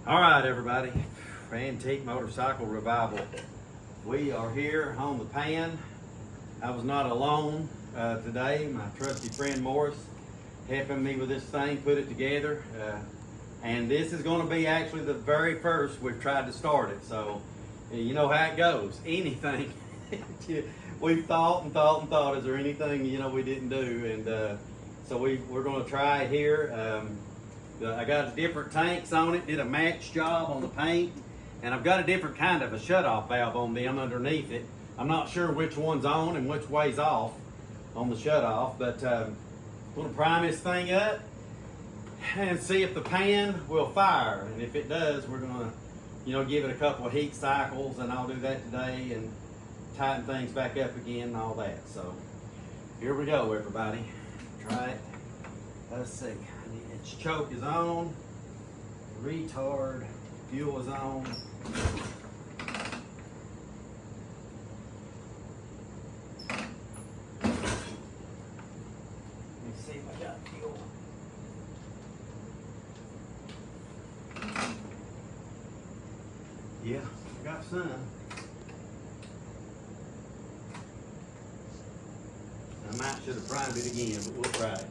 All right, everybody. Antique Motorcycle Revival. We are here on the pan. I was not alone today. My trusty friend Morris helping me with this thing, put it together. And this is going to be actually the very first we've tried to start it. So you know how it goes. Anything. We've thought and thought and thought. Is there anything we didn't do? And so we're going to try it here. I got different tanks on it, did a match job on the paint, and I've got a different kind of a shutoff valve on them underneath it. I'm not sure which one's on and which way's off on the shutoff, but I'm going to prime this thing up and see if the pan will fire. And if it does, we're going to, give it a couple of heat cycles, and I'll do that today and tighten things back up again and all that. So here we go, everybody. Try it. Let's see. Its choke is on. Retard. Fuel is on. Let me see if I got fuel. Yeah, I got some. I might should have primed it again, but we'll try it.